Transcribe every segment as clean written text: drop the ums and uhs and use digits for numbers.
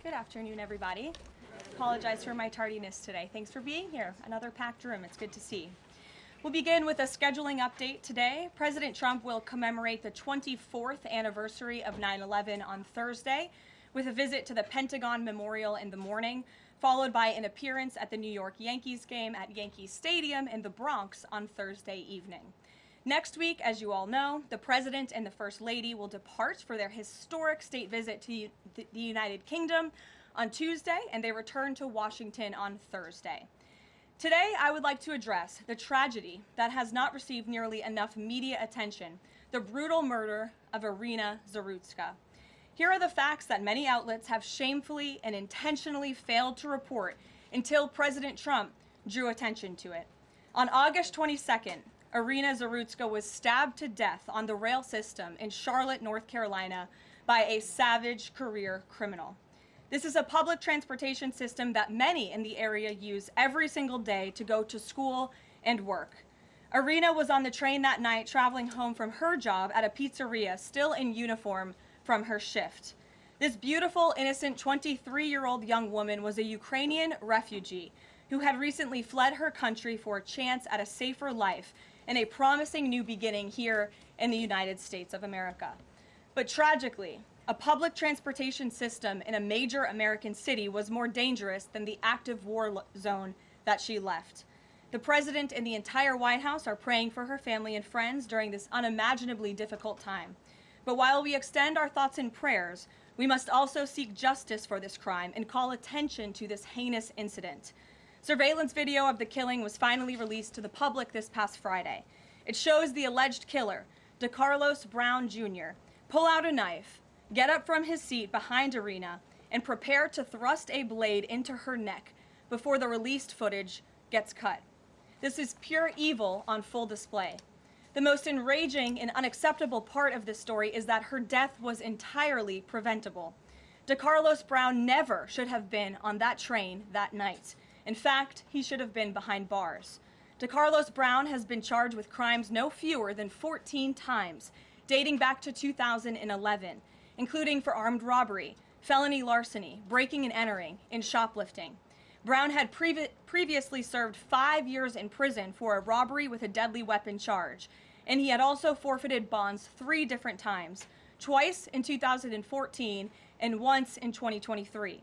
Good afternoon, everybody. Apologize for my tardiness today. Thanks for being here. Another packed room. It's good to see. We'll begin with a scheduling update today. President Trump will commemorate the 24th anniversary of 9/11 on Thursday with a visit to the Pentagon Memorial in the morning, followed by an appearance at the New York Yankees game at Yankee Stadium in the Bronx on Thursday evening. Next week, as you all know, the President and the First Lady will depart for their historic state visit to the United Kingdom on Tuesday, and they return to Washington on Thursday. Today, I would like to address the tragedy that has not received nearly enough media attention, the brutal murder of Iryna Zarutska. Here are the facts that many outlets have shamefully and intentionally failed to report until President Trump drew attention to it. On August 22nd, Iryna Zarutska was stabbed to death on the rail system in Charlotte, North Carolina by a savage career criminal. This is a public transportation system that many in the area use every single day to go to school and work. Iryna was on the train that night traveling home from her job at a pizzeria, still in uniform from her shift. This beautiful, innocent 23-year-old young woman was a Ukrainian refugee who had recently fled her country for a chance at a safer life and a promising new beginning here in the United States of America. But tragically, a public transportation system in a major American city was more dangerous than the active war zone that she left. The President and the entire White House are praying for her family and friends during this unimaginably difficult time. But while we extend our thoughts and prayers, we must also seek justice for this crime and call attention to this heinous incident. Surveillance video of the killing was finally released to the public this past Friday. It shows the alleged killer, Decarlos Brown Jr., pull out a knife, get up from his seat behind Iryna, and prepare to thrust a blade into her neck before the released footage gets cut. This is pure evil on full display. The most enraging and unacceptable part of this story is that her death was entirely preventable. Decarlos Brown never should have been on that train that night. In fact, he should have been behind bars. Decarlos Brown has been charged with crimes no fewer than 14 times, dating back to 2011, including for armed robbery, felony larceny, breaking and entering, and shoplifting. Brown had previously served 5 years in prison for a robbery with a deadly weapon charge, and he had also forfeited bonds 3 different times, twice in 2014 and once in 2023.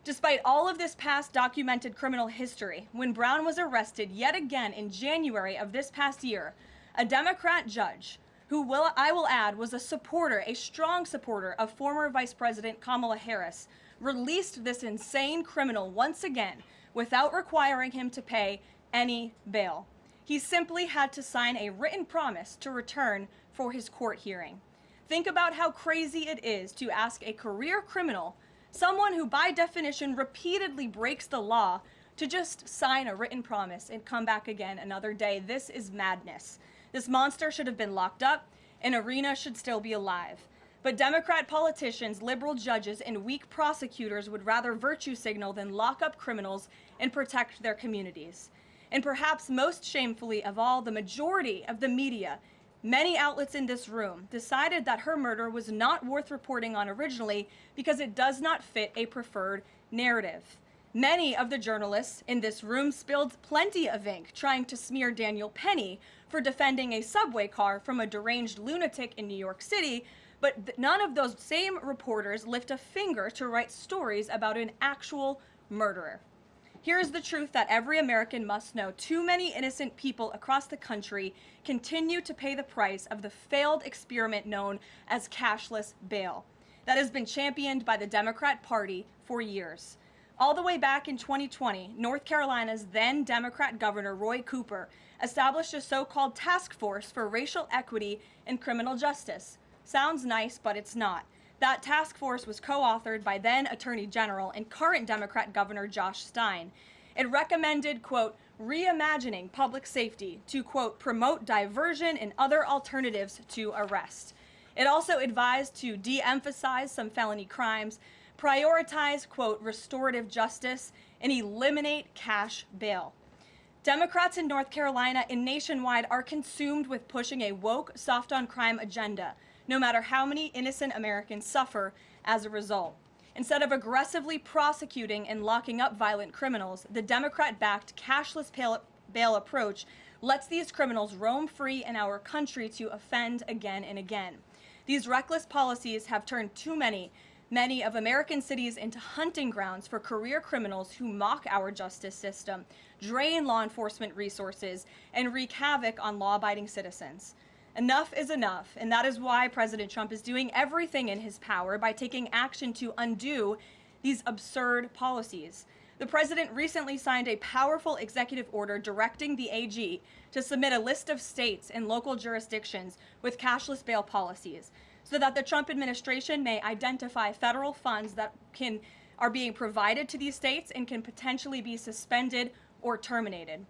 Despite all of this past documented criminal history, when Brown was arrested yet again in January of this past year, a Democrat judge, who I will add was a strong supporter of former Vice President Kamala Harris, released this insane criminal once again without requiring him to pay any bail. He simply had to sign a written promise to return for his court hearing. Think about how crazy it is to ask a career criminal, someone who by definition repeatedly breaks the law, to just sign a written promise and come back again another day. This is madness. This monster should have been locked up, and Iryna should still be alive. But Democrat politicians, liberal judges, and weak prosecutors would rather virtue signal than lock up criminals and protect their communities. And perhaps most shamefully of all, the majority of the media, many outlets in this room, decided that her murder was not worth reporting on originally because it does not fit a preferred narrative. Many of the journalists in this room spilled plenty of ink trying to smear Daniel Penny for defending a subway car from a deranged lunatic in New York City, but none of those same reporters lift a finger to write stories about an actual murderer. Here is the truth that every American must know. Too many innocent people across the country continue to pay the price of the failed experiment known as cashless bail that has been championed by the Democrat Party for years. All the way back in 2020, North Carolina's then Democrat Governor Roy Cooper established a so-called task force for racial equity and criminal justice. Sounds nice, but it's not. That task force was co-authored by then Attorney General and current Democrat Governor Josh Stein. It recommended, quote, reimagining public safety to, quote, promote diversion and other alternatives to arrest. It also advised to de-emphasize some felony crimes, prioritize, quote, restorative justice, and eliminate cash bail. Democrats in North Carolina and nationwide are consumed with pushing a woke, soft-on-crime agenda, no matter how many innocent Americans suffer as a result. Instead of aggressively prosecuting and locking up violent criminals, the Democrat-backed cashless bail approach lets these criminals roam free in our country to offend again and again. These reckless policies have turned too many of American cities into hunting grounds for career criminals who mock our justice system, drain law enforcement resources, and wreak havoc on law-abiding citizens. Enough is enough, and that is why President Trump is doing everything in his power by taking action to undo these absurd policies. The president recently signed a powerful executive order directing the AG to submit a list of states and local jurisdictions with cashless bail policies, so that the Trump administration may identify federal funds that are being provided to these states and can potentially be suspended or terminated.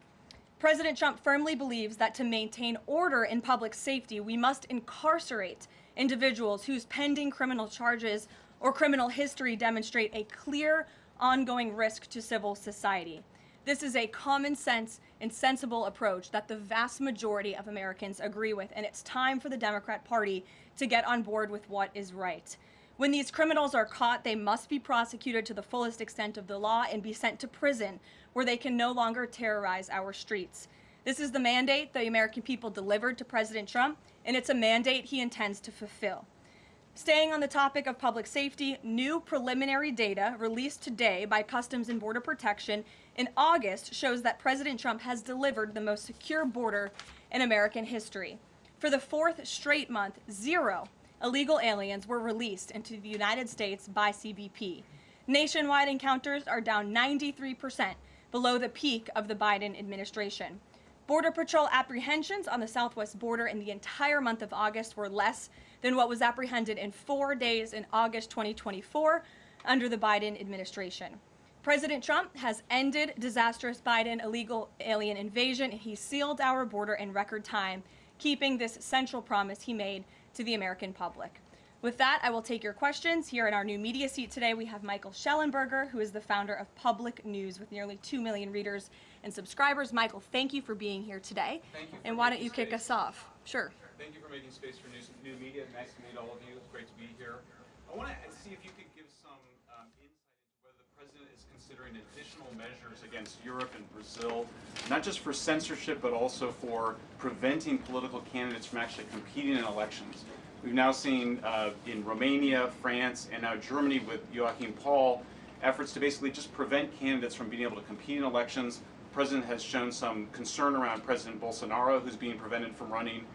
President Trump firmly believes that to maintain order in public safety, we must incarcerate individuals whose pending criminal charges or criminal history demonstrate a clear, ongoing risk to civil society. This is a common sense and sensible approach that the vast majority of Americans agree with, and it's time for the Democrat Party to get on board with what is right. When these criminals are caught, they must be prosecuted to the fullest extent of the law and be sent to prison, where they can no longer terrorize our streets. This is the mandate the American people delivered to President Trump, and it's a mandate he intends to fulfill. Staying on the topic of public safety, new preliminary data released today by Customs and Border Protection in August shows that President Trump has delivered the most secure border in American history. For the fourth straight month, 0 illegal aliens were released into the United States by CBP. Nationwide encounters are down 93% below the peak of the Biden administration. Border Patrol apprehensions on the southwest border in the entire month of August were less than what was apprehended in 4 days in August 2024 under the Biden administration. President Trump has ended disastrous Biden illegal alien invasion, and he sealed our border in record time, keeping this central promise he made to the American public. With that, I will take your questions. Here in our new media seat today, we have Michael Schellenberger, who is the founder of Public News with nearly 2 million readers and subscribers. Michael, thank you for being here today. Thank you. And why don't you kick us off? Sure. Thank you for making space for new media. Nice to meet all of you. It's great to be here. I want to see if you could give some insight into whether the president is considering additional measures against Europe and Brazil, not just for censorship, but also for preventing political candidates from actually competing in elections. We've now seen in Romania, France, and now Germany with Joachim Paul, efforts to basically just prevent candidates from being able to compete in elections. The president has shown some concern around President Bolsonaro, who's being prevented from running.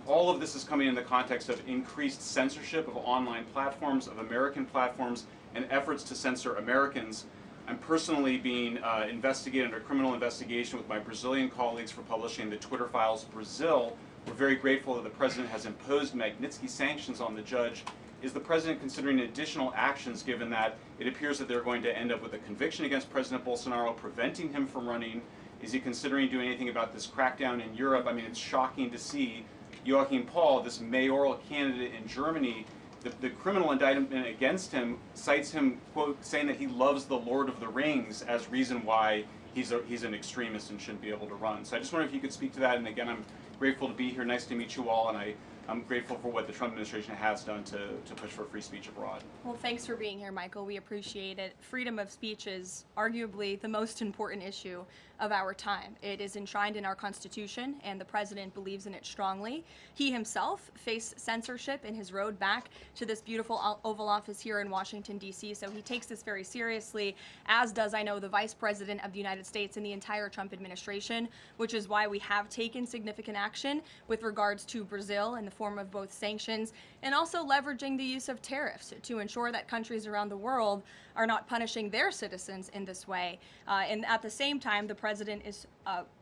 All of this is coming in the context of increased censorship of online platforms, of American platforms, and efforts to censor Americans. I'm personally being investigated under criminal investigation with my Brazilian colleagues for publishing the Twitter Files Brazil. We're very grateful that the president has imposed Magnitsky sanctions on the judge. Is the president considering additional actions, given that it appears that they're going to end up with a conviction against President Bolsonaro, preventing him from running? Is he considering doing anything about this crackdown in Europe? I mean, it's shocking to see Joachim Paul, this mayoral candidate in Germany, the criminal indictment against him cites him, quote, saying that he loves the Lord of the Rings as reason why he's an extremist and shouldn't be able to run. So I just wonder if you could speak to that. And again, I'm grateful to be here. Nice to meet you all. And I'm grateful for what the Trump administration has done to push for free speech abroad. Well, thanks for being here, Michael. We appreciate it. Freedom of speech is arguably the most important issue of our time. It is enshrined in our Constitution, and the president believes in it strongly. He himself faced censorship in his road back to this beautiful Oval Office here in Washington, D.C., so he takes this very seriously, as does, I know, the Vice President of the United States and the entire Trump administration, which is why we have taken significant action with regards to Brazil in the form of both sanctions and also leveraging the use of tariffs to ensure that countries around the world are not punishing their citizens in this way. And at the same time, the president is,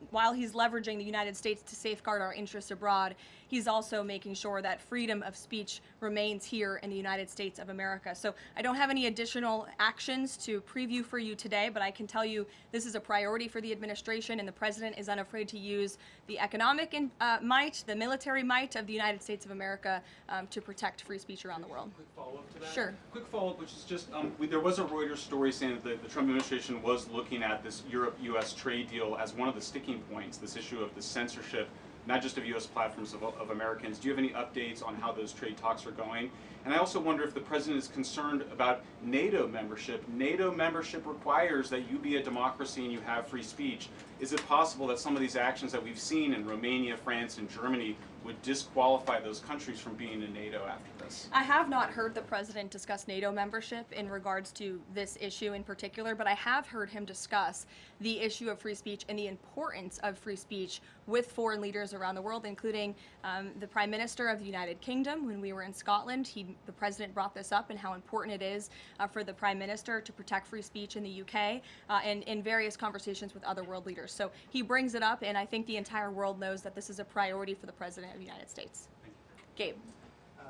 while he's leveraging the United States to safeguard our interests abroad, he's also making sure that freedom of speech remains here in the United States of America. So I don't have any additional actions to preview for you today, but I can tell you this is a priority for the administration, and the president is unafraid to use the economic might, the military might of the United States of America to protect free speech around the world. Quick follow-up to that? Sure. Quick follow-up, which is just, there was a Reuters story saying that the Trump administration was looking at this Europe-U.S. trade deal as one of the sticking points, this issue of the censorship not just of U.S. platforms, of Americans. Do you have any updates on how those trade talks are going? And I also wonder if the president is concerned about NATO membership. NATO membership requires that you be a democracy and you have free speech. Is it possible that some of these actions that we've seen in Romania, France, and Germany would disqualify those countries from being in NATO after this? I have not heard the president discuss NATO membership in regards to this issue in particular, but I have heard him discuss the issue of free speech and the importance of free speech with foreign leaders around the world, including the Prime Minister of the United Kingdom. When we were in Scotland, the president brought this up and how important it is for the Prime Minister to protect free speech in the UK and in various conversations with other world leaders. So he brings it up, and I think the entire world knows that this is a priority for the President of the United States. Gabe.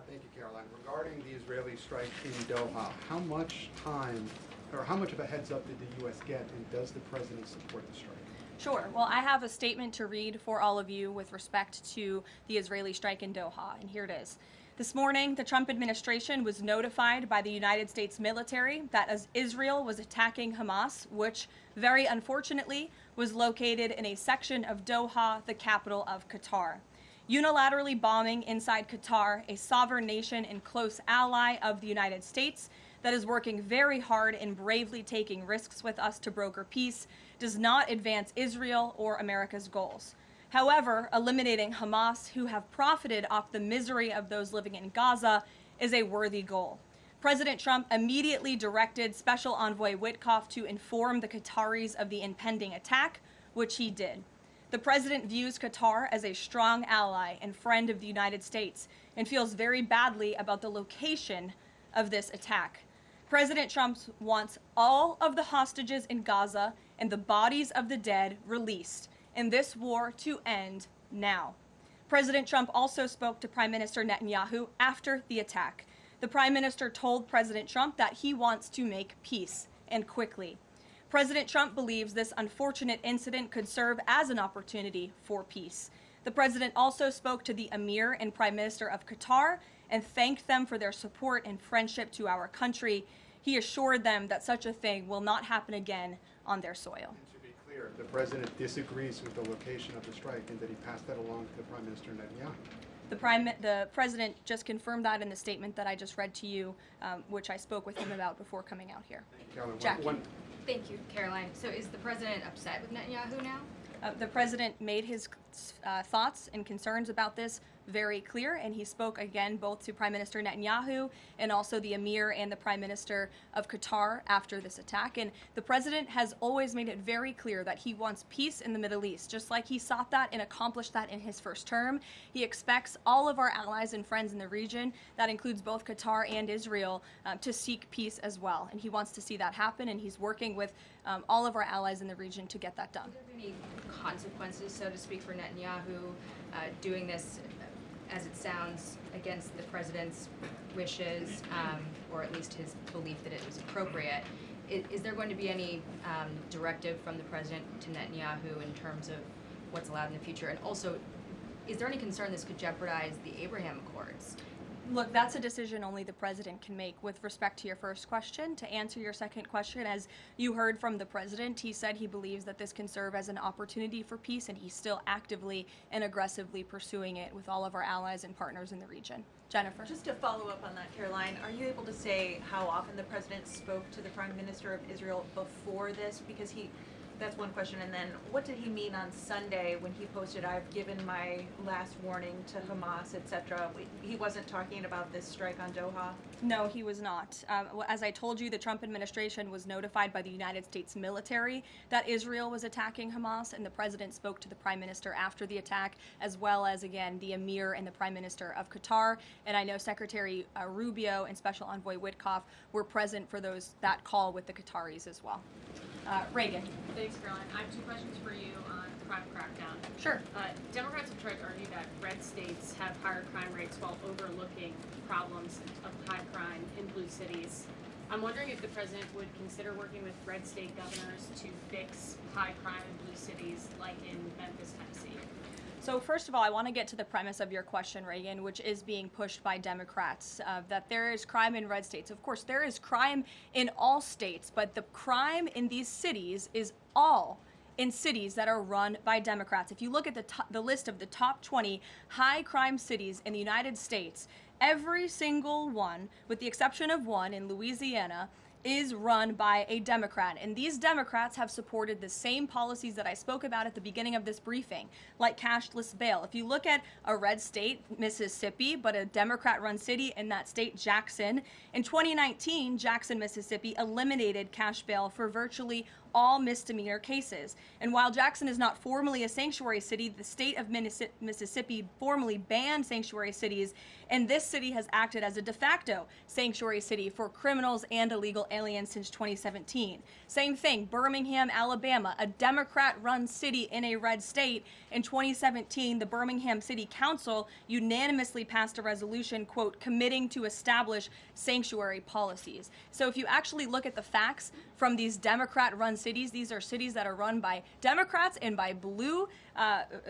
Thank you, Caroline. Regarding the Israeli strike in Doha, how much time or how much of a heads up did the U.S. get, and does the president support the strike? Sure. Well, I have a statement to read for all of you with respect to the Israeli strike in Doha, and here it is. This morning, the Trump administration was notified by the United States military that as Israel was attacking Hamas, which very unfortunately was located in a section of Doha, the capital of Qatar. Unilaterally bombing inside Qatar, a sovereign nation and close ally of the United States that is working very hard and bravely taking risks with us to broker peace, does not advance Israel or America's goals. However, eliminating Hamas, who have profited off the misery of those living in Gaza, is a worthy goal. President Trump immediately directed Special Envoy Witkoff to inform the Qataris of the impending attack, which he did. The president views Qatar as a strong ally and friend of the United States and feels very badly about the location of this attack. President Trump wants all of the hostages in Gaza and the bodies of the dead released, and this war to end now. President Trump also spoke to Prime Minister Netanyahu after the attack. The Prime Minister told President Trump that he wants to make peace, and quickly. President Trump believes this unfortunate incident could serve as an opportunity for peace. The president also spoke to the Emir and Prime Minister of Qatar and thanked them for their support and friendship to our country. He assured them that such a thing will not happen again on their soil. And to be clear, the president disagrees with the location of the strike and that he passed that along to Prime Minister Netanyahu. The president just confirmed that in the statement that I just read to you, which I spoke with him about before coming out here. Thank you, Caroline. Jackie. Thank you, Caroline. So is the president upset with Netanyahu now? The president made his thoughts and concerns about this very clear, and he spoke again both to Prime Minister Netanyahu and also the Emir and the Prime Minister of Qatar after this attack. And the president has always made it very clear that he wants peace in the Middle East, just like he sought that and accomplished that in his first term. He expects all of our allies and friends in the region, that includes both Qatar and Israel, to seek peace as well. And he wants to see that happen, and he's working with all of our allies in the region to get that done. Are there any consequences, so to speak, for Netanyahu doing this, as it sounds, against the president's wishes, or at least his belief that it was appropriate? Is there going to be any directive from the president to Netanyahu in terms of what's allowed in the future? And also, is there any concern this could jeopardize the Abraham Accords? Look, that's a decision only the president can make. With respect to your first question, to answer your second question, as you heard from the president, he said he believes that this can serve as an opportunity for peace, and he's still actively and aggressively pursuing it with all of our allies and partners in the region. Jennifer? Just to follow up on that, Caroline, are you able to say how often the president spoke to the Prime Minister of Israel before this? Because that's one question. And then what did he mean on Sunday when he posted, "I've given my last warning to Hamas," etc.? He wasn't talking about this strike on Doha? No, he was not. As I told you, the Trump administration was notified by the United States military that Israel was attacking Hamas, and the president spoke to the Prime Minister after the attack, as well as, again, the Emir and the Prime Minister of Qatar. And I know Secretary Rubio and Special Envoy Witkoff were present for that call with the Qataris as well. Reagan. Thanks, Caroline. I have two questions for you on crime crackdown. Sure. Democrats have tried to argue that red states have higher crime rates while overlooking problems of high crime in blue cities. I'm wondering if the president would consider working with red state governors to fix high crime in blue cities like in Memphis, Tennessee. So first of all, I want to get to the premise of your question, Reagan, which is being pushed by Democrats, that there is crime in red states. Of course, there is crime in all states, but the crime in these cities is all in cities that are run by Democrats. If you look at the list of the top 20 high crime cities in the United States, every single one, with the exception of one in Louisiana, is run by a Democrat. And these Democrats have supported the same policies that I spoke about at the beginning of this briefing, like cashless bail. If you look at a red state, Mississippi, but a Democrat-run city in that state, Jackson, in 2019, Jackson, Mississippi eliminated cash bail for virtually all misdemeanor cases. And while Jackson is not formally a sanctuary city, the state of Mississippi formally banned sanctuary cities, and this city has acted as a de facto sanctuary city for criminals and illegal aliens since 2017. Same thing, Birmingham, Alabama, a Democrat-run city in a red state. In 2017, the Birmingham City Council unanimously passed a resolution, quote, committing to establish sanctuary policies. So if you actually look at the facts from these Democrat-run cities, these are cities that are run by Democrats and by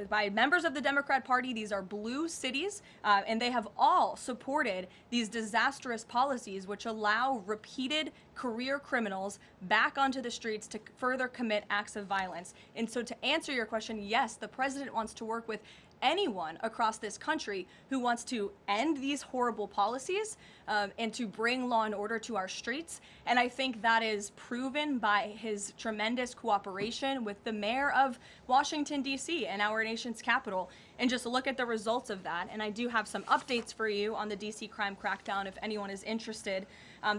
by members of the Democrat Party. These are blue cities, and they have all supported these disastrous policies which allow repeated career criminals back onto the streets to further commit acts of violence. And so to answer your question, yes, the president wants to work with anyone across this country who wants to end these horrible policies and to bring law and order to our streets. And I think that is proven by his tremendous cooperation with the mayor of Washington, D.C. and our nation's capital. And just look at the results of that. And I do have some updates for you on the D.C. crime crackdown if anyone is interested.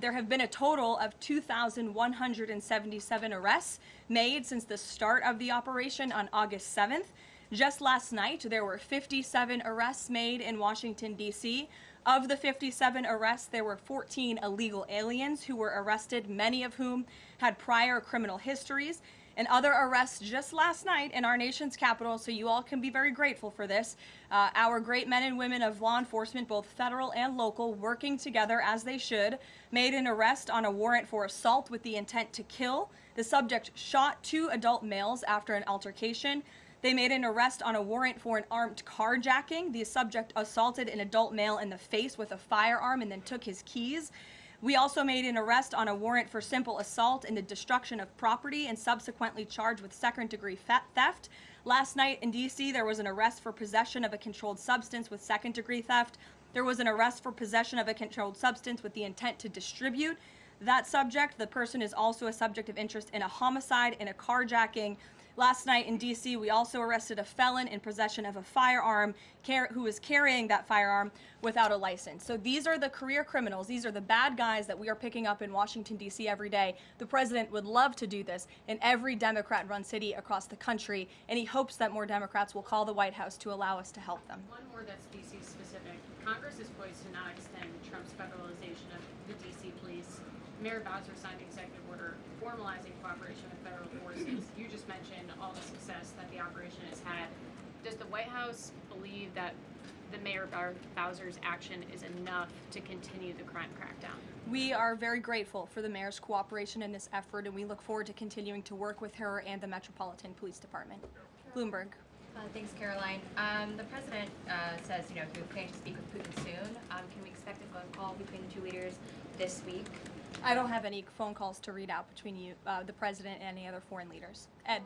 There have been a total of 2,177 arrests made since the start of the operation on August 7th. Just last night, there were 57 arrests made in Washington, D.C. Of the 57 arrests, there were 14 illegal aliens who were arrested, many of whom had prior criminal histories. And other arrests just last night in our nation's capital, so you all can be very grateful for this. Our great men and women of law enforcement, both federal and local, working together as they should, made an arrest on a warrant for assault with the intent to kill. The subject shot 2 adult males after an altercation. They made an arrest on a warrant for an armed carjacking. The subject assaulted an adult male in the face with a firearm and then took his keys. We also made an arrest on a warrant for simple assault and the destruction of property and subsequently charged with second-degree theft. Last night in D.C., there was an arrest for possession of a controlled substance with second-degree theft. There was an arrest for possession of a controlled substance with the intent to distribute. That subject, the person is also a subject of interest in a homicide and a carjacking. Last night in D.C., we also arrested a felon in possession of a firearm who was carrying that firearm without a license. So these are the career criminals. These are the bad guys that we are picking up in Washington, D.C. every day. The president would love to do this in every Democrat-run city across the country, and he hopes that more Democrats will call the White House to allow us to help them. One more that's D.C. specific. Congress is poised to not extend Trump's federalization of the D.C. police. Mayor Bowser signed the executive order formalizing cooperation with federal forces. You just mentioned all the success that the operation has had. Does the White House believe that the Mayor Bowser's action is enough to continue the crime crackdown? We are very grateful for the mayor's cooperation in this effort, and we look forward to continuing to work with her and the Metropolitan Police Department. Bloomberg. Thanks, Caroline. The president says, he was planning to speak with Putin soon. Can we expect a phone call between the two leaders this week? I don't have any phone calls to read out between you, the president, and any other foreign leaders. Ed.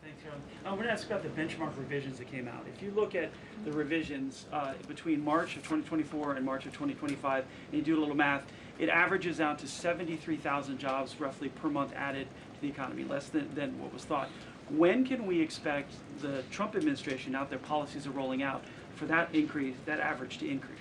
Thanks, Carolyn. I want to ask about the benchmark revisions that came out. If you look at the revisions between March of 2024 and March of 2025, and you do a little math, it averages out to 73,000 jobs roughly per month added to the economy, less than what was thought. When can we expect the Trump administration, now that their policies are rolling out, for that increase, that average to increase?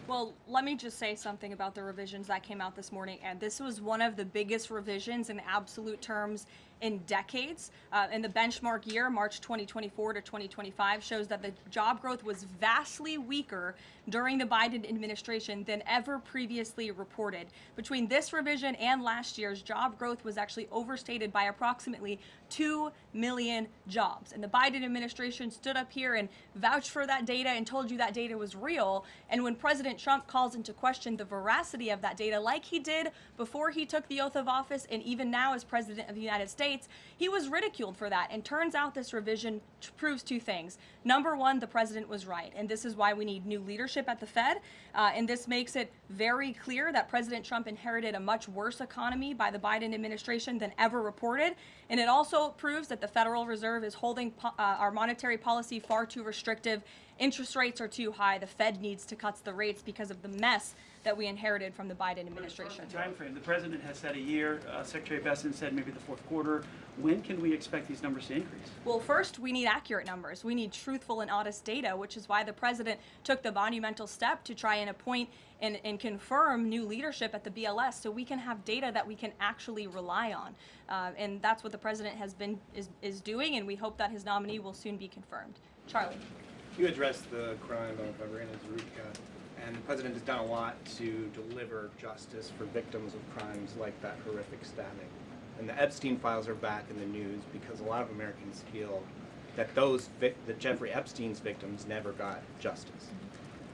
Well, let me just say something about the revisions that came out this morning. And this was one of the biggest revisions in absolute terms in decades. In the benchmark year, March 2024 to 2025, shows that the job growth was vastly weaker during the Biden administration than ever previously reported. Between this revision and last year's, job growth was actually overstated by approximately 2 million jobs. And the Biden administration stood up here and vouched for that data and told you that data was real. And when President President Trump calls into question the veracity of that data, like he did before he took the oath of office and even now as President of the United States, he was ridiculed for that. And turns out this revision proves two things. Number one, the president was right, and this is why we need new leadership at the Fed. And this makes it very clear that President Trump inherited a much worse economy by the Biden administration than ever reported. And it also proves that the Federal Reserve is holding our monetary policy far too restrictive. Interest rates are too high. The Fed needs to cut the rates because of the mess that we inherited from the Biden administration. Time frame. The president has said a year. Secretary Besson said maybe the fourth quarter. When can we expect these numbers to increase? Well, first, we need accurate numbers. We need truthful and honest data, which is why the president took the monumental step to try and appoint and confirm new leadership at the BLS so we can have data that we can actually rely on. And that's what the president is doing, and we hope that his nominee will soon be confirmed. Charlie. You addressed the crime of Iryna Zarutska, and the president has done a lot to deliver justice for victims of crimes like that horrific stabbing. And the Epstein files are back in the news because a lot of Americans feel that that Jeffrey Epstein's victims never got justice.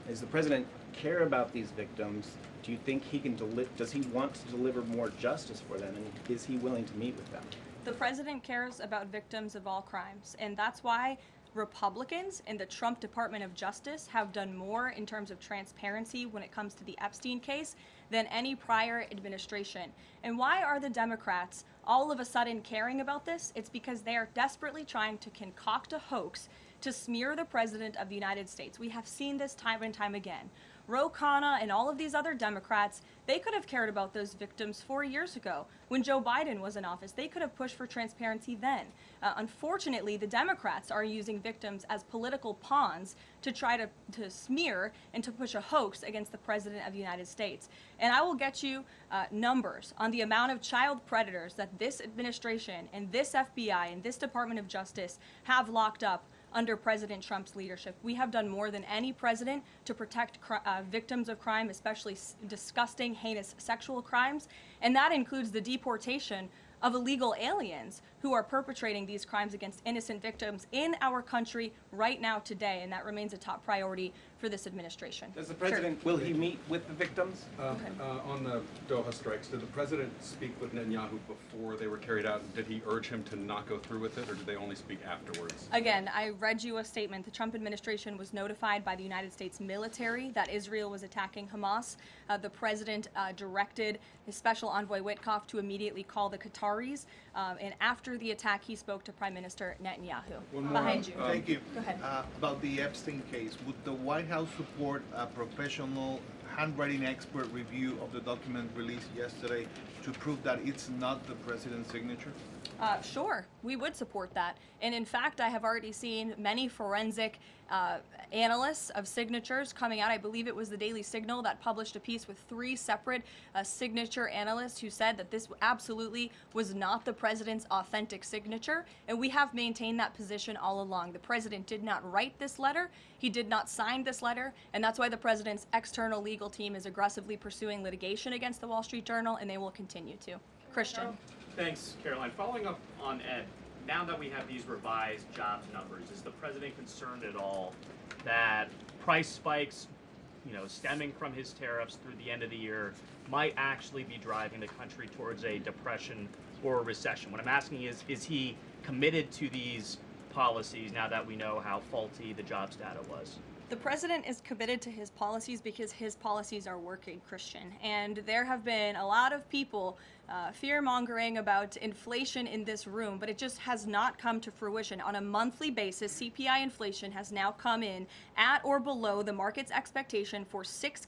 Does the president care about these victims? Do you think he can does he want to deliver more justice for them, and is he willing to meet with them? The president cares about victims of all crimes, and that's why Republicans in the Trump Department of Justice have done more in terms of transparency when it comes to the Epstein case than any prior administration. And why are the Democrats all of a sudden caring about this? It's because they are desperately trying to concoct a hoax to smear the President of the United States. We have seen this time and time again. Ro Khanna and all of these other Democrats, they could have cared about those victims 4 years ago. When Joe Biden was in office, they could have pushed for transparency then. Unfortunately, the Democrats are using victims as political pawns to try to smear and to push a hoax against the President of the United States. And I will get you numbers on the amount of child predators that this administration and this FBI and this Department of Justice have locked up under President Trump's leadership. We have done more than any president to protect victims of crime, especially disgusting, heinous sexual crimes. And that includes the deportation of illegal aliens who are perpetrating these crimes against innocent victims in our country right now today. And that remains a top priority for this administration. Does the president, will he meet with the victims? On the Doha strikes, did the president speak with Netanyahu before they were carried out? Did he urge him to not go through with it, or did they only speak afterwards? Again, I read you a statement. The Trump administration was notified by the United States military that Israel was attacking Hamas. The president directed his special envoy Witkoff to immediately call the Qataris. And after the attack, he spoke to Prime Minister Netanyahu. One more. Behind you. Thank you. Go ahead. About the Epstein case, would the White House support a professional handwriting expert review of the document released yesterday to prove that it's not the president's signature? Sure, we would support that. And in fact, I have already seen many forensic analysts of signatures coming out. I believe it was the Daily Signal that published a piece with 3 separate signature analysts who said that this absolutely was not the president's authentic signature. And we have maintained that position all along. The president did not write this letter. He did not sign this letter. And that's why the president's external legal team is aggressively pursuing litigation against the Wall Street Journal, and they will continue to. Christian. Thanks, Caroline. Following up on Ed, now that we have these revised jobs numbers, is the president concerned at all that price spikes, stemming from his tariffs through the end of the year might actually be driving the country towards a depression or a recession? What I'm asking is he committed to these policies now that we know how faulty the jobs data was? The president is committed to his policies because his policies are working, Christian. And there have been a lot of people fear-mongering about inflation in this room, but it just has not come to fruition. On a monthly basis, CPI inflation has now come in at or below the market's expectation for 6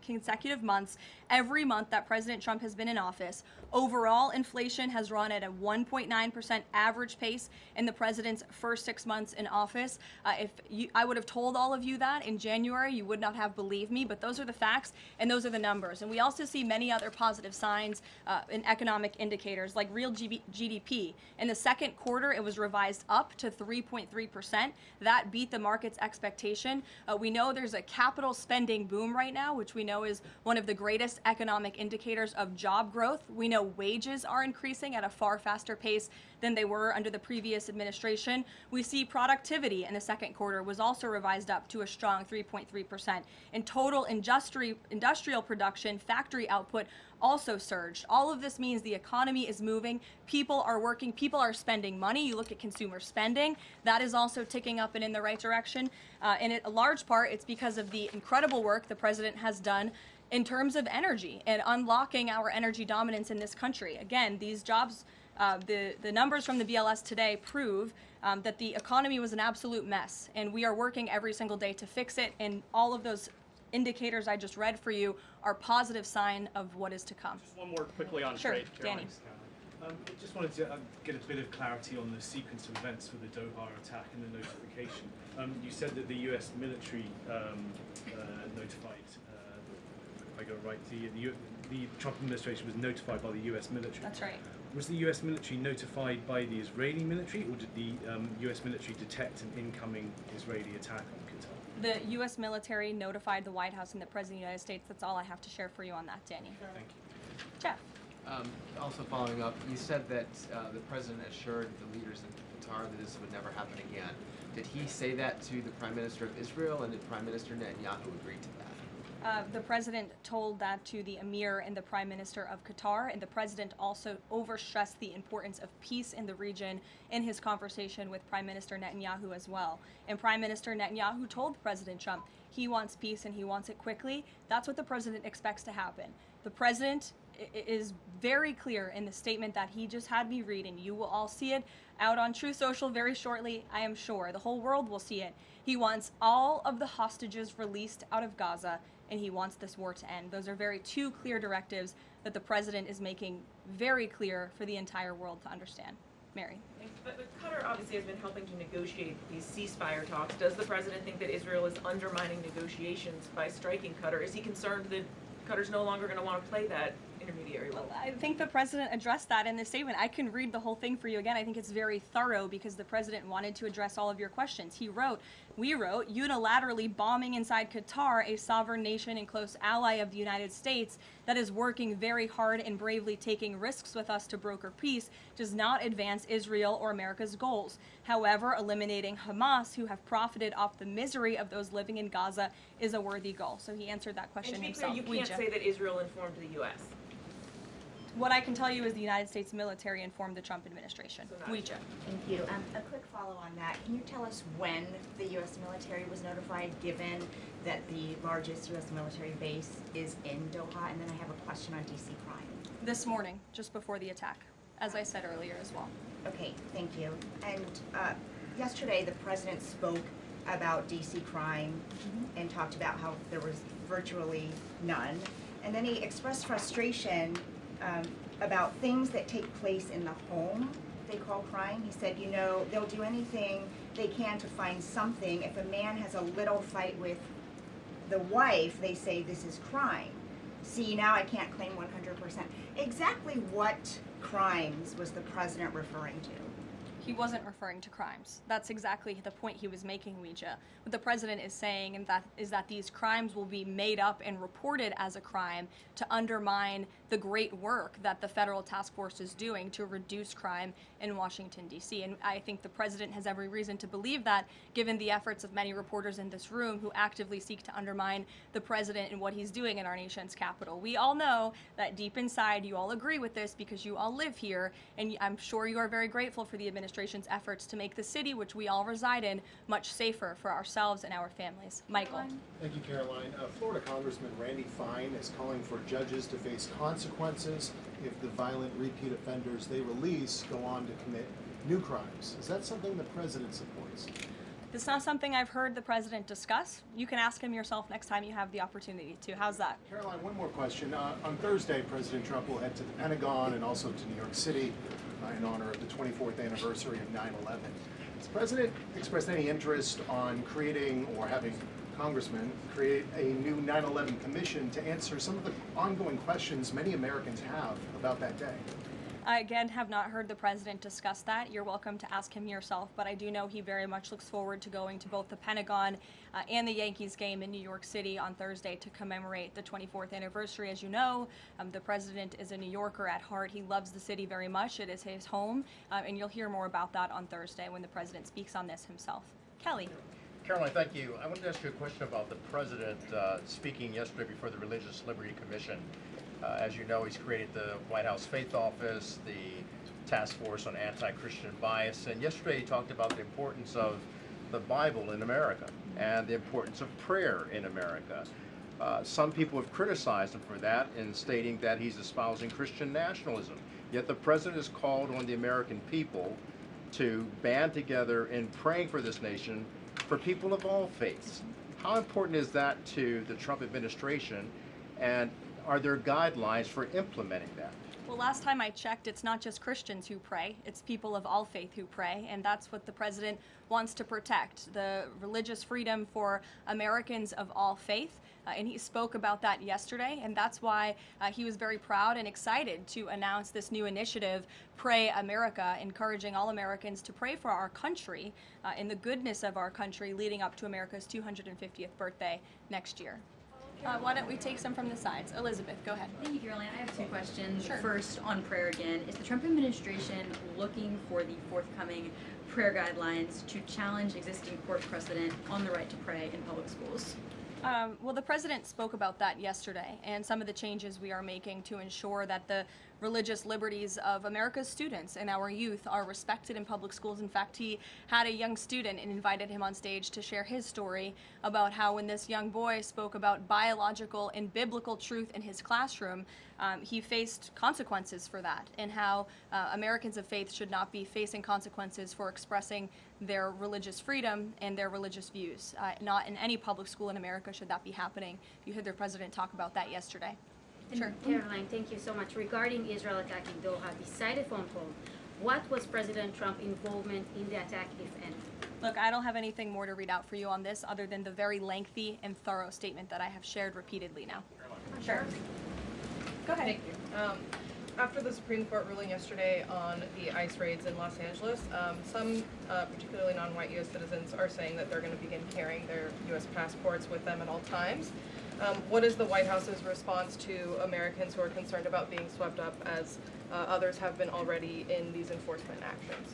consecutive months, every month that President Trump has been in office. Overall, inflation has run at a 1.9% average pace in the president's first 6 months in office. I would have told all of you that in January, you would not have believed me, but those are the facts and those are the numbers. And we also see many other positive signs in economic indicators like real GDP. In the second quarter, it was revised up to 3.3%. That beat the market's expectation. We know there's a capital spending boom right now, which we know is one of the greatest economic indicators of job growth. We know wages are increasing at a far faster pace than they were under the previous administration. We see productivity in the second quarter was also revised up to a strong 3.3%. In total industrial production, factory output also surged. All of this means the economy is moving, people are working, people are spending money. You look at consumer spending, that is also ticking up and in the right direction. And a large part, it's because of the incredible work the president has done in terms of energy and unlocking our energy dominance in this country. Again, these jobs, the numbers from the BLS today prove that the economy was an absolute mess, and we are working every single day to fix it, and all of those indicators I just read for you are positive sign of what is to come. Just one more quickly on Sure, trade. Danny. I just wanted to get a bit of clarity on the sequence of events for the Doha attack and the notification. You said that the U.S. military notified, if I got it right, the Trump administration was notified by the U.S. military. That's right. Was the U.S. military notified by the Israeli military, or did the U.S. military detect an incoming Israeli attack on Qatar? The U.S. military notified the White House and the President of the United States. That's all I have to share for you on that, Danny. Thank you. Jeff. Also following up, you said that the president assured the leaders in Qatar that this would never happen again. Did he say that to the Prime Minister of Israel, and did Prime Minister Netanyahu agree to that? The president told that to the emir and the prime minister of Qatar, and the president also overstressed the importance of peace in the region in his conversation with Prime Minister Netanyahu as well. And Prime Minister Netanyahu told President Trump he wants peace and he wants it quickly. That's what the president expects to happen. The president is very clear in the statement that he just had me read, and you will all see it out on True Social very shortly, I am sure. The whole world will see it. He wants all of the hostages released out of Gaza, and he wants this war to end. Those are two clear directives that the president is making very clear for the entire world to understand. Mary. Thanks. But Qatar obviously has been helping to negotiate these ceasefire talks. Does the president think that Israel is undermining negotiations by striking Qatar? Is he concerned that Qatar's no longer going to want to play that intermediary role? I think the president addressed that in the statement. I can read the whole thing for you again. I think it's very thorough because the president wanted to address all of your questions. We wrote, unilaterally bombing inside Qatar, a sovereign nation and close ally of the United States that is working very hard and bravely taking risks with us to broker peace, does not advance Israel or America's goals. However, eliminating Hamas, who have profited off the misery of those living in Gaza, is a worthy goal. So he answered that question and to be himself. clear, you can't say that Israel informed the U.S. What I can tell you is the United States military informed the Trump administration. Thank you. A quick follow on that. Can you tell us when the U.S. military was notified, given that the largest U.S. military base is in Doha? And then I have a question on D.C. crime. This morning, just before the attack, as I said earlier as well. Okay, thank you. And yesterday, the president spoke about D.C. crime and talked about how there was virtually none. And then he expressed frustration about things that take place in the home they call crime. He said, you know, they'll do anything they can to find something. If a man has a little fight with the wife, they say this is crime. See, now I can't claim 100%. Exactly what crimes was the president referring to? He wasn't referring to crimes. That's exactly the point he was making, Ouija. What the president is saying is that these crimes will be made up and reported as a crime to undermine the great work that the federal task force is doing to reduce crime in Washington, D.C. And I think the president has every reason to believe that, given the efforts of many reporters in this room who actively seek to undermine the president and what he's doing in our nation's capital. We all know that deep inside you all agree with this because you all live here, and I'm sure you are very grateful for the administration's efforts to make the city, which we all reside in, much safer for ourselves and our families. Michael. Thank you, Caroline. Florida Congressman Randy Fine is calling for judges to face consequences if the violent repeat offenders they release go on to commit new crimes. Is that something the president supports? It's not something I've heard the president discuss. You can ask him yourself next time you have the opportunity to. How's that? Caroline, one more question. On Thursday, President Trump will head to the Pentagon and also to New York City in honor of the 24th anniversary of 9/11. Has the president expressed any interest on creating or having Congressman, create a new 9/11 commission to answer some of the ongoing questions many Americans have about that day. I again have not heard the president discuss that. You're welcome to ask him yourself, but I do know he very much looks forward to going to both the Pentagon and the Yankees game in New York City on Thursday to commemorate the 24th anniversary. As you know, the president is a New Yorker at heart. He loves the city very much. It is his home, and you'll hear more about that on Thursday when the president speaks on this himself. Kelly. Caroline, thank you. I wanted to ask you a question about the president speaking yesterday before the Religious Liberty Commission. As you know, he's created the White House Faith Office, the Task Force on Anti-Christian Bias, and yesterday he talked about the importance of the Bible in America and the importance of prayer in America. Some people have criticized him for that in stating that he's espousing Christian nationalism. Yet the president has called on the American people to band together in praying for this nation for people of all faiths. How important is that to the Trump administration, and are there guidelines for implementing that? Well, last time I checked, it's not just Christians who pray, it's people of all faith who pray, and that's what the president wants to protect, the religious freedom for Americans of all faith. And he spoke about that yesterday, and that's why he was very proud and excited to announce this new initiative, Pray America, encouraging all Americans to pray for our country and the goodness of our country leading up to America's 250th birthday next year. Why don't we take some from the sides? Elizabeth, go ahead. Thank you, Caroline. I have two questions. Sure. First, on prayer again. Is the Trump administration looking for the forthcoming prayer guidelines to challenge existing court precedent on the right to pray in public schools? Well, the president spoke about that yesterday, and some of the changes we are making to ensure that the religious liberties of America's students and our youth are respected in public schools. In fact, he had a young student and invited him on stage to share his story about how when this young boy spoke about biological and biblical truth in his classroom, he faced consequences for that, and how Americans of faith should not be facing consequences for expressing their religious freedom and their religious views. Not in any public school in America should that be happening. You heard the president talk about that yesterday. Sure. Caroline, thank you so much. Regarding Israel attacking Doha, beside the phone call, what was President Trump's involvement in the attack, if any? Look, I don't have anything more to read out for you on this other than the very lengthy and thorough statement that I have shared repeatedly now. Sure. Go ahead. Thank you. After the Supreme Court ruling yesterday on the ICE raids in Los Angeles, some, particularly non-white U.S. citizens, are saying that they're going to begin carrying their U.S. passports with them at all times. What is the White House's response to Americans who are concerned about being swept up, as others have been already, in these enforcement actions?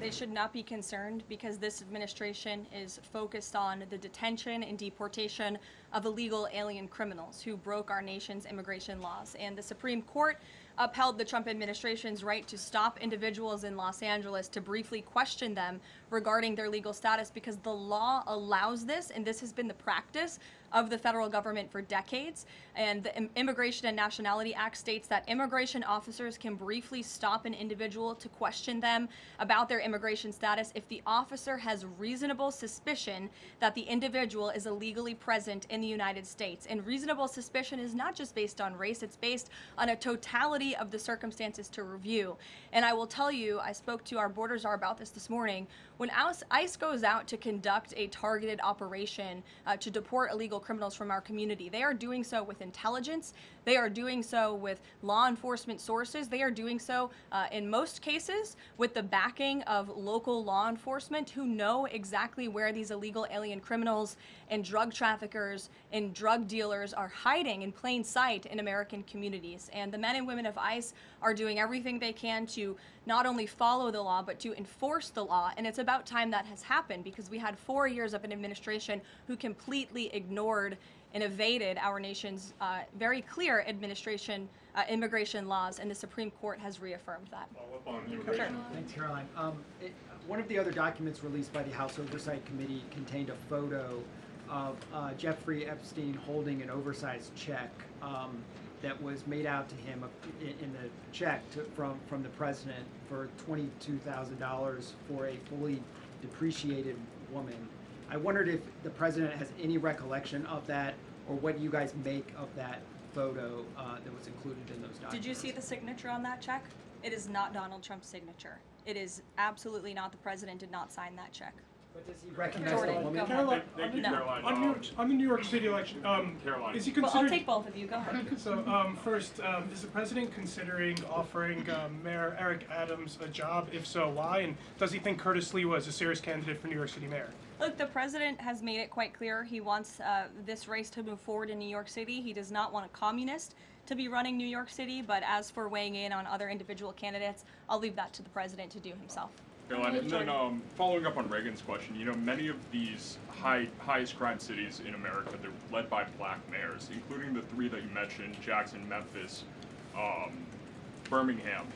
They should not be concerned, because this administration is focused on the detention and deportation of illegal alien criminals who broke our nation's immigration laws. And the Supreme Court upheld the Trump administration's right to stop individuals in Los Angeles to briefly question them regarding their legal status, because the law allows this, and this has been the practice of the federal government for decades. And the Immigration and Nationality Act states that immigration officers can briefly stop an individual to question them about their immigration status if the officer has reasonable suspicion that the individual is illegally present in the United States. And reasonable suspicion is not just based on race, it's based on a totality of the circumstances to review. And I will tell you, I spoke to our border czar about this morning. When ICE goes out to conduct a targeted operation to deport illegal criminals from our community, they are doing so with intelligence, they are doing so with law enforcement sources, they are doing so in most cases with the backing of local law enforcement who know exactly where these illegal alien criminals and drug traffickers and drug dealers are hiding in plain sight in American communities. And the men and women of ICE are doing everything they can to not only follow the law, but to enforce the law. And it's about time that has happened, because we had 4 years of an administration who completely ignored and evaded our nation's very clear immigration laws, and the Supreme Court has reaffirmed that. Sure. Thanks, Caroline. One of the other documents released by the House Oversight Committee contained a photo of Jeffrey Epstein holding an oversized check that was made out to him in the check from the president for $22,000 for a fully depreciated woman. I wondered if the president has any recollection of that, or what you guys make of that photo that was included in those documents. Did you see the signature on that check? It is not Donald Trump's signature. It is absolutely not. The president did not sign that check. But does he recognize the Jordan, woman? go Caroline, ahead. I'm, No. I'm in New York City election. Caroline. Is he Well, considering? I'll take both of you. Go ahead. So first, is the president considering offering Mayor Eric Adams a job? If so, why? And does he think Curtis Lee was a serious candidate for New York City mayor? Look, the president has made it quite clear he wants this race to move forward in New York City. He does not want a communist to be running New York City, but as for weighing in on other individual candidates, I'll leave that to the president to do himself. Caroline, and then following up on Reagan's question, many of these highest crime cities in America, they're led by black mayors, including the three that you mentioned, Jackson, Memphis, Birmingham.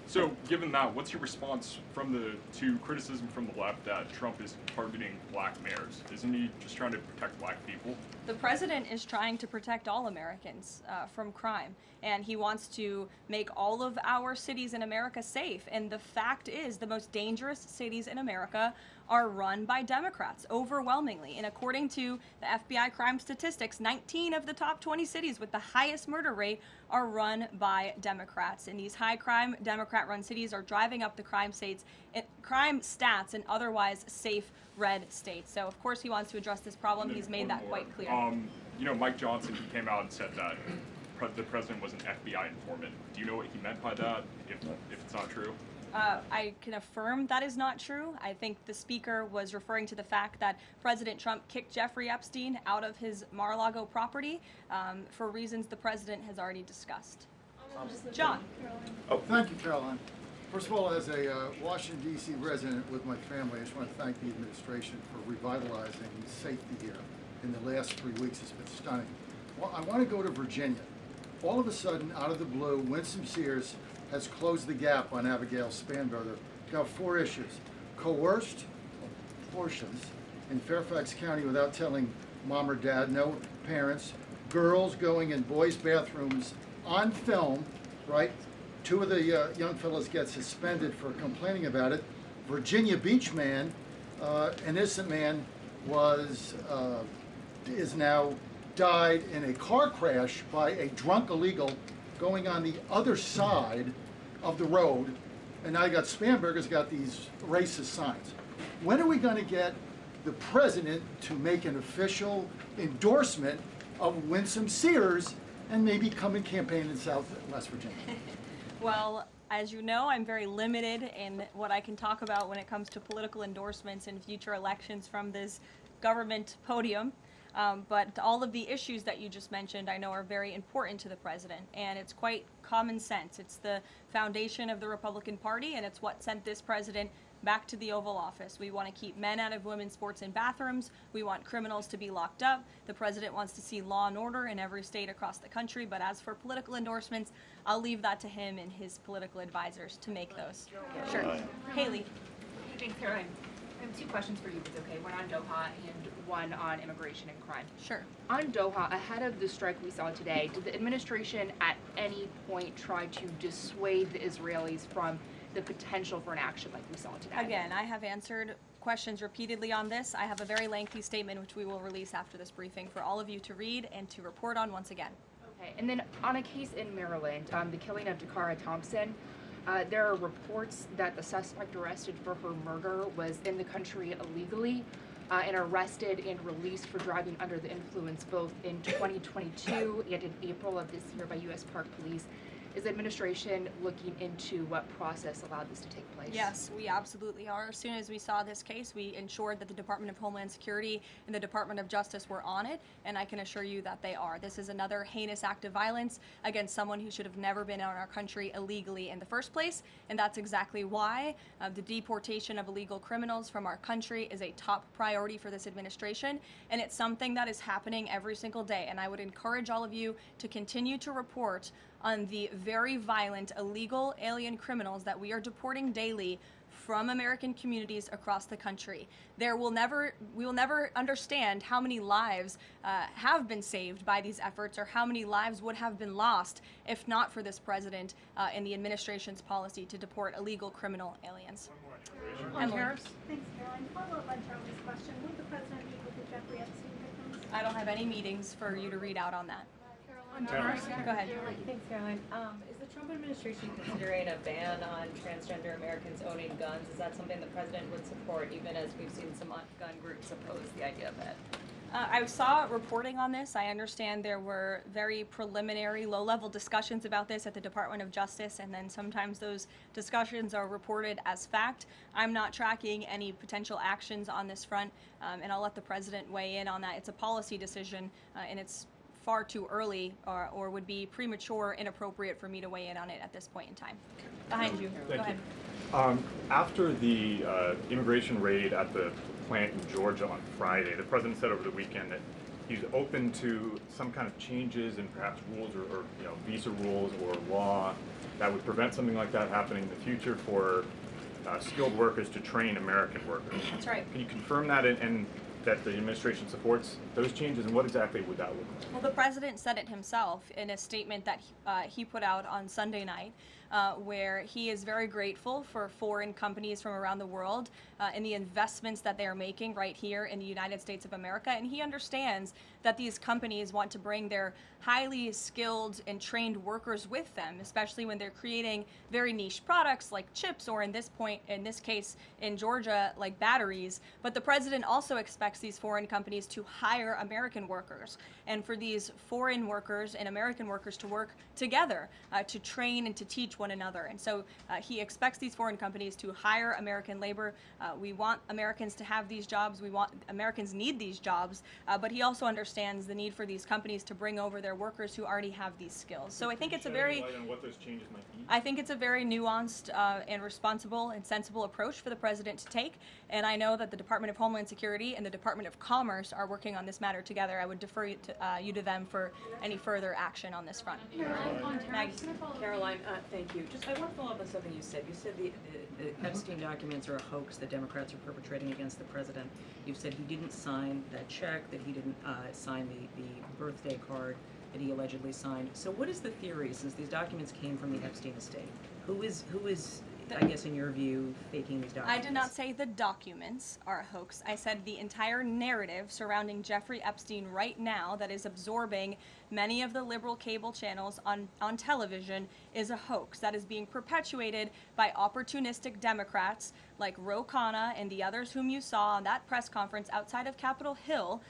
So given that, what's your response to criticism from the left that Trump is targeting black mayors? Isn't he just trying to protect black people? The president is trying to protect all Americans from crime, and he wants to make all of our cities in America safe. And the fact is, the most dangerous cities in America are run by Democrats, overwhelmingly. And according to the FBI crime statistics, 19 of the top 20 cities with the highest murder rate are run by Democrats. And these high crime Democrat-run cities are driving up the crime stats in otherwise safe red states. So of course he wants to address this problem. He's made that quite clear. Mike Johnson, he came out and said that the president was an FBI informant. Do you know what he meant by that, if it's not true? I can affirm that is not true. I think the speaker was referring to the fact that President Trump kicked Jeffrey Epstein out of his Mar-a-Lago property for reasons the president has already discussed. John. Oh, thank you, Caroline. First of all, as a Washington, D.C. resident with my family, I just want to thank the administration for revitalizing safety here. In the last 3 weeks, it's been stunning. Well, I want to go to Virginia. All of a sudden, out of the blue, Winsome Sears has closed the gap on Abigail Spanberger. Got 4 issues. Coerced abortions in Fairfax County without telling mom or dad, no parents, girls going in boys' bathrooms on film, right? 2 of the young fellows get suspended for complaining about it. Virginia Beach man, an innocent man, is now died in a car crash by a drunk illegal going on the other side of the road, and now you got Spanberger's got these racist signs. When are we going to get the president to make an official endorsement of Winsome Sears and maybe come and campaign in South and West Virginia? Well, as you know, I'm very limited in what I can talk about when it comes to political endorsements in future elections from this government podium. But all of the issues that you just mentioned, I know, are very important to the president, and it's quite common sense. It's the foundation of the Republican Party, and it's what sent this president back to the Oval Office. We want to keep men out of women's sports and bathrooms. We want criminals to be locked up. The president wants to see law and order in every state across the country. But as for political endorsements, I'll leave that to him and his political advisors to make those. Sure. Haley. Good evening, Caroline. I have 2 questions for you, if it's okay. One on Doha and one on immigration and crime. Sure. On Doha, ahead of the strike we saw today, did the administration at any point try to dissuade the Israelis from the potential for an action like we saw today? Again, I have answered questions repeatedly on this. I have a very lengthy statement which we will release after this briefing for all of you to read and to report on once again. Okay, and then on a case in Maryland, the killing of Decarlos Thompson, there are reports that the suspect arrested for her murder was in the country illegally and arrested and released for driving under the influence both in 2022 and in April of this year by U.S. Park Police. Is the administration looking into what process allowed this to take place? Yes, we absolutely are. As soon as we saw this case, we ensured that the Department of Homeland Security and the Department of Justice were on it, and I can assure you that they are. This is another heinous act of violence against someone who should have never been in our country illegally in the first place, and that's exactly why the deportation of illegal criminals from our country is a top priority for this administration, and it's something that is happening every single day, and I would encourage all of you to continue to report on the very violent illegal alien criminals that we are deporting daily from American communities across the country. We will never understand how many lives have been saved by these efforts or how many lives would have been lost if not for this president and the administration's policy to deport illegal criminal aliens. On tariffs? Thanks, Caroline. Follow up on Charlie's question. Will the president meet with the Jeffrey Epstein victims? I don't have any meetings for you to read out on that. Go ahead. Thanks, Caroline. Is the Trump administration considering a ban on transgender Americans owning guns? Is that something the president would support, even as we've seen some gun groups oppose the idea of it? I saw reporting on this. I understand there were very preliminary, low-level discussions about this at the Department of Justice, and then sometimes those discussions are reported as fact. I'm not tracking any potential actions on this front, and I'll let the president weigh in on that. It's a policy decision, and it's far too early or would be premature, inappropriate for me to weigh in on it at this point in time. Behind you. Go ahead. After the immigration raid at the plant in Georgia on Friday, the president said over the weekend that he's open to some kind of changes in perhaps rules or visa rules or law that would prevent something like that happening in the future for skilled workers to train American workers. That's right. Can you confirm that and that the administration supports those changes, and what exactly would that look like? Well, the president said it himself in a statement that he put out on Sunday night, where he is very grateful for foreign companies from around the world and the investments that they are making right here in the United States of America. And he understands that these companies want to bring their highly skilled and trained workers with them, especially when they're creating very niche products like chips, or in this case in Georgia, like batteries. But the president also expects these foreign companies to hire American workers, and for these foreign workers and American workers to work together to train and to teach one another. And so he expects these foreign companies to hire American labor. We want Americans to have these jobs. Americans need these jobs, but he also understands the need for these companies to bring over their workers who already have these skills. So I think it's a very, what those changes might be? I think it's a very nuanced and responsible and sensible approach for the president to take. And I know that the Department of Homeland Security and the Department of Commerce are working on this matter together. I would defer you to them for any further action on this front. Maggie. Caroline, thank you. Just I want to follow up on something you said. You said the Epstein documents are a hoax that Democrats are perpetrating against the president. You've said he didn't sign that check, that he didn't sign the birthday card that he allegedly signed. So what is the theory, since these documents came from the Epstein estate? Who is I guess in your view, faking these documents? I did not say the documents are a hoax. I said the entire narrative surrounding Jeffrey Epstein right now that is absorbing many of the liberal cable channels on television is a hoax that is being perpetuated by opportunistic Democrats like Ro Khanna and the others whom you saw on that press conference outside of Capitol Hill,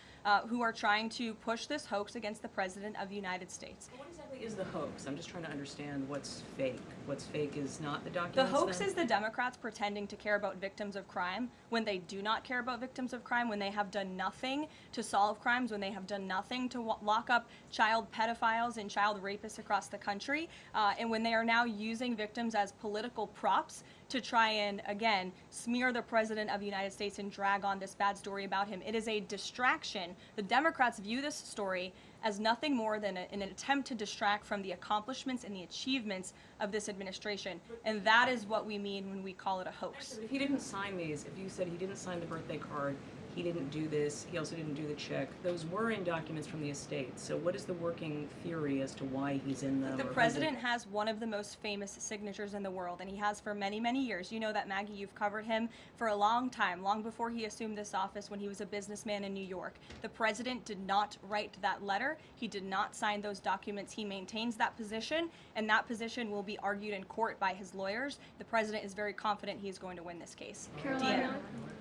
who are trying to push this hoax against the President of the United States. What exactly is the hoax? I'm just trying to understand what's fake. What's fake is not the The documents. hoax is the Democrats pretending to care about victims of crime when they do not care about victims of crime, when they have done nothing to solve crimes, when they have done nothing to lock up child pedophiles and child rapists across the country, and when they are now using victims as political props to try and, again, smear the President of the United States and drag on this bad story about him. It is a distraction. The Democrats view this story as nothing more than an attempt to distract from the accomplishments and the achievements of this administration. And that is what we mean when we call it a hoax. If he didn't sign these, if you said he didn't sign the birthday card, he didn't do this, he also didn't do the check, those were in documents from the estate. So what is the working theory as to why he's in them? The president has one of the most famous signatures in the world, and he has for many, many years. You know that, Maggie, you've covered him for a long time, long before he assumed this office when he was a businessman in New York. The president did not write that letter. He did not sign those documents. He maintains that position, and that position will be argued in court by his lawyers. The president is very confident he is going to win this case. Caroline,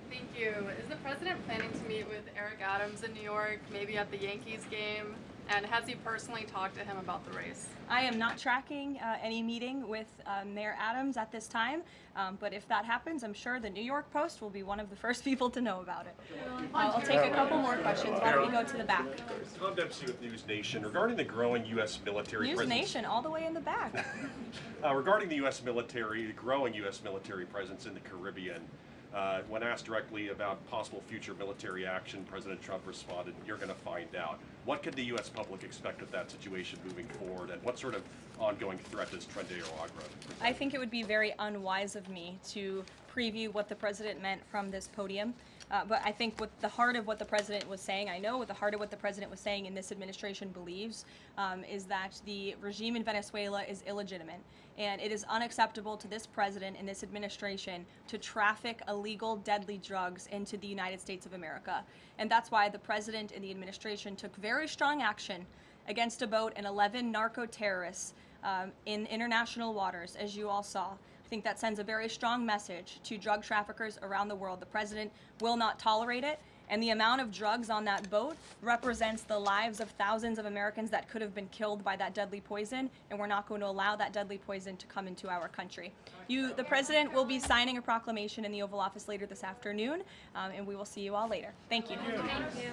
thank you. Is the president planning to meet with Eric Adams in New York, maybe at the Yankees game? And has he personally talked to him about the race? I am not tracking any meeting with Mayor Adams at this time, but if that happens, I'm sure the New York Post will be one of the first people to know about it. I'll take a couple more questions. Why don't we go to the back? Tom Dempsey with News Nation. Regarding the growing U.S. military News presence... Nation, all the way in the back. Regarding the U.S. military, the growing U.S. military presence in the Caribbean, when asked directly about possible future military action, President Trump responded, "You're going to find out." What could the U.S. public expect of that situation moving forward, and what sort of ongoing threat does Trendeo Agra present? I think it would be very unwise of me to preview what the president meant from this podium. But I think what the heart of what the president was saying, I know what the heart of what the president was saying and this administration believes, is that the regime in Venezuela is illegitimate. And it is unacceptable to this president and this administration to traffic illegal, deadly drugs into the United States of America. And that's why the president and the administration took very strong action against a boat and 11 narco-terrorists in international waters, as you all saw. I think that sends a very strong message to drug traffickers around the world. The president will not tolerate it, and the amount of drugs on that boat represents the lives of thousands of Americans that could have been killed by that deadly poison, and we're not going to allow that deadly poison to come into our country. The president will be signing a proclamation in the Oval Office later this afternoon, and we will see you all later. Thank you. Thank you.